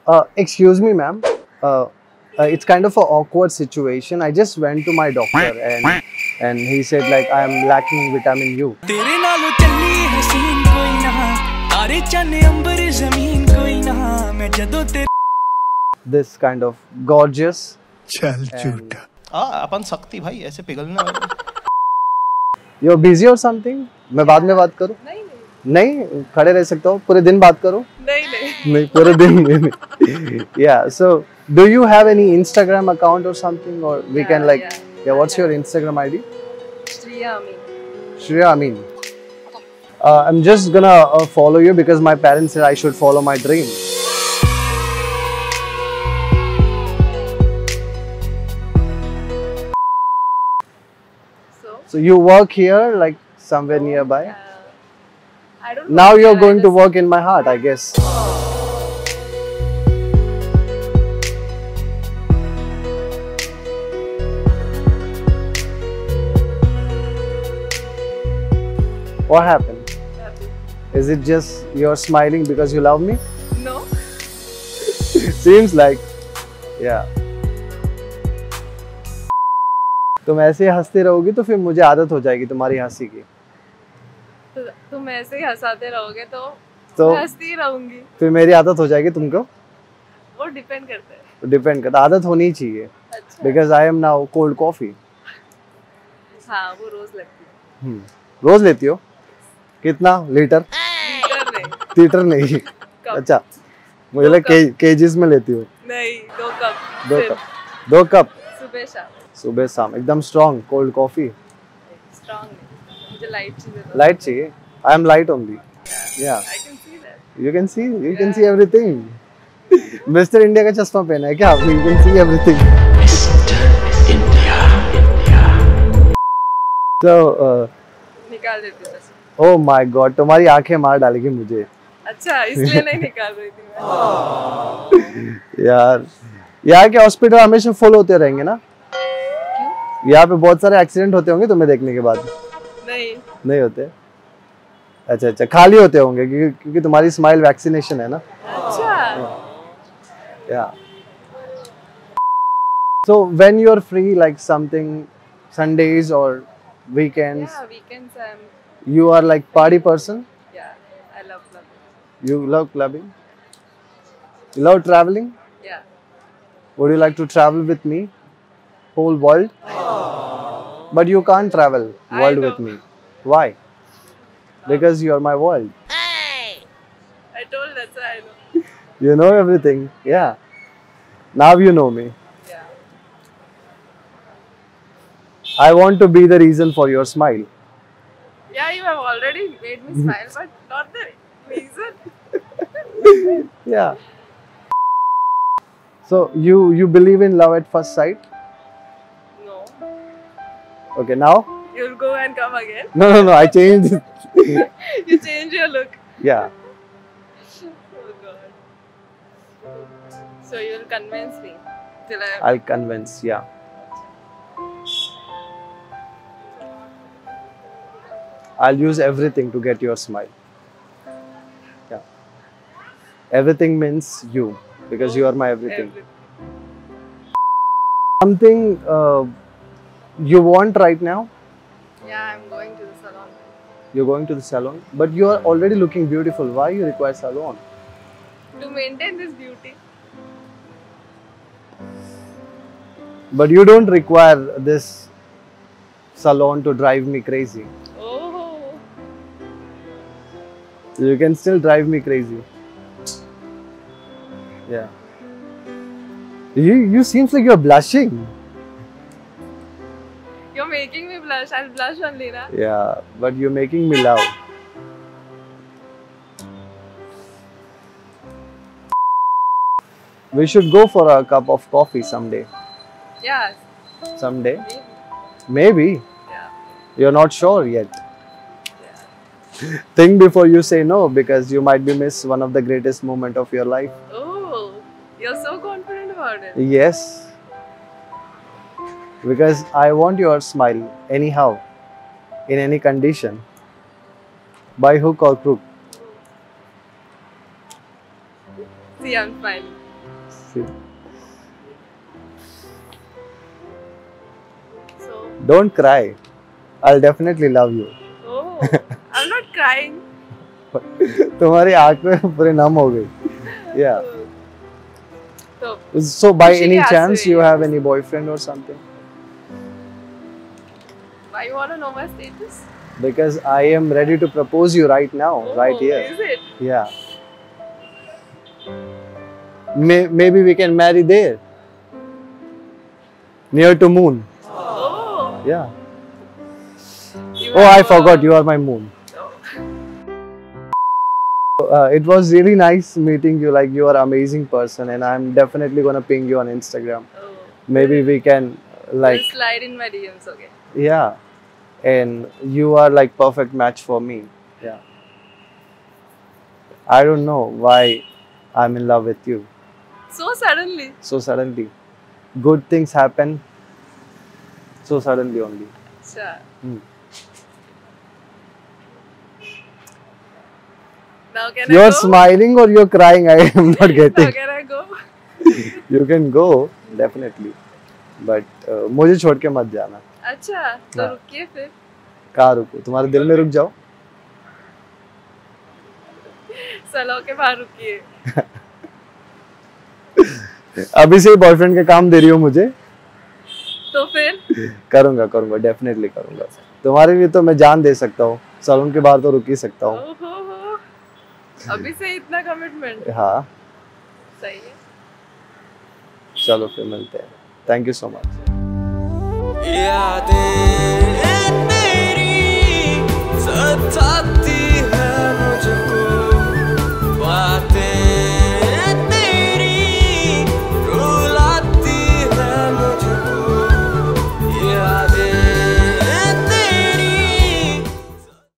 Excuse me, ma'am. It's kind of an awkward situation. I just went to my doctor and he said like I am lacking vitamin U. This kind of gorgeous. चल झूठा। अपन शक्ति भाई ऐसे पिघलने वाले। You're busy or something? मैं बाद में बात करूँ? नहीं खड़े रह सकते हो पूरे दिन बात करो? नहीं पूरे दिन नहीं। Yeah, so do you have any Instagram account or something, or we can like yeah, what's your Instagram ID? Shreya Amin. I'm just gonna follow you because my parents said I should follow my dream. So you work here like somewhere nearby? I don't Now you're going to work in my heart, I guess. What happened? Is it just you're smiling because you love me? No. Seems like, yeah. तुम ऐसे हंसते रहोगी तो फिर मुझे आदत हो जाएगी तुम्हारी हंसी की। तुम ऐसे ही हंसाते रहोगे तो मैं हंसती रहूंगी। फिर मेरी आदत हो जाएगी तुमको? वो डिपेंड करता है। डिपेंड करता, आदत होनी चाहिए। अच्छा। Because I am now cold coffee. हाँ वो रोज लगती है। रोज लेती हो? कितना लीटर? लीटर नहीं। अच्छा, मुझे लगा केजीज में लेती हो। नहीं, 2 कप। 2 कप। 2 कप। सुबह शाम। सुबह शाम एकदम स्ट्रॉन्ग कोल्ड कॉफी। स्ट्रॉन्ग मुझे लाइट चाहिए। लाइट चाहिए? I am light only. Yeah. I can see that. You can see. You can see everything. Mr. India का चश्मा पहना है क्या? You can see everything. Mr. India. So. निकाल देती हूँ। Oh my God, तुम्हारी आंखें मार डालेगी मुझे। अच्छा, इसलिए नहीं निकाल रही थी मैं। यार के हॉस्पिटल हमेशा फुल होते रहेंगे ना? क्यों? यहाँ पे बहुत सारे एक्सीडेंट होते होंगे तुम्हें देखने के बाद? नहीं होते? अच्छा खाली होते होंगे क्योंकि तुम्हारी स्माइल वैक्सीनेशन है ना? अच्छा। Yeah. So when you're free, like something Sundays or weekends? Yeah, weekends I'm. You are like party person? Yeah, I love clubbing. You love clubbing? You love traveling? Yeah. Would you like to travel with me? Whole world? But you can't travel world with me. Why? Because you are my world. I told that's why I know. You know everything. Yeah. Now you know me. Yeah. I want to be the reason for your smile. Yeah, you have already made me smile, but not the reason. Yeah. So you believe in love at first sight? No. Okay, now? You'll go and come again. No. I changed it. You change your look. Yeah. Oh God. So you'll convince me till I'll convince. Yeah. I'll use everything to get your smile. Yeah. Everything means you, because you are my everything. Something you want right now? Yeah, I'm going to the salon. You're going to the salon? But you are already looking beautiful. Why you require salon? To maintain this beauty. But you don't require this salon to drive me crazy. Oh. You can still drive me crazy. Yeah. You seems like you're blushing. You're making me blush. I'll blush only, na? Yeah, but you're making me laugh. We should go for a cup of coffee someday. Yeah. Someday? Maybe. Maybe. Yeah. You're not sure yet. Yeah. Think before you say no, because you might be miss one of the greatest moment of your life. Oh, you're so confident about it. Yes. Because I want your smile anyhow, in any condition, by hook or crook. See, I'm smiling. feel. So, Don't cry. I'll definitely love you. oh, I'm not crying. तुम्हारी आँख में पूरे नम हो गई. Yeah. So, So by खुशी any के आंसू chance है you ये. have any boyfriend or something? why you wanna know my status? Because I am ready to propose you right now, right Oh, here. Is it? Yeah. Maybe we can marry there. Near to moon. Oh. Yeah. You Oh, I have a- forgot you are my moon. Oh. It was really nice meeting you. Like you are an amazing person, and I'm definitely gonna ping you on Instagram. Oh. Maybe we can like We'll slide in my DMs, okay? yeah. And you are like perfect match for me. Yeah. I don't know why I'm in love with you So suddenly. so suddenly. Good things happen so suddenly only. Sure. Hmm. Now can I You're go? smiling or you're crying? I am not Now getting. can I go? You can go definitely, but मुझे छोड़ के मत जाना. अच्छा, तो हाँ. रुकिए फिर. कहाँ रुको? तुम्हारे दिल में रुक जाओ. सलाह के बाहर रुकिए. अभी से ही बॉयफ्रेंड के काम दे रही हो मुझे. तो फिर करूँगा करूँगा डेफिनेटली करूँगा. तुम्हारे लिए तो मैं जान दे सकता हूँ. सलून के बाहर तो रुक ही सकता हूँ. ओहो, अभी से इतना कमिटमेंट. हाँ. सही है. चलो फिर मिलते हैं. Thank you so much. यादें तेरी सताती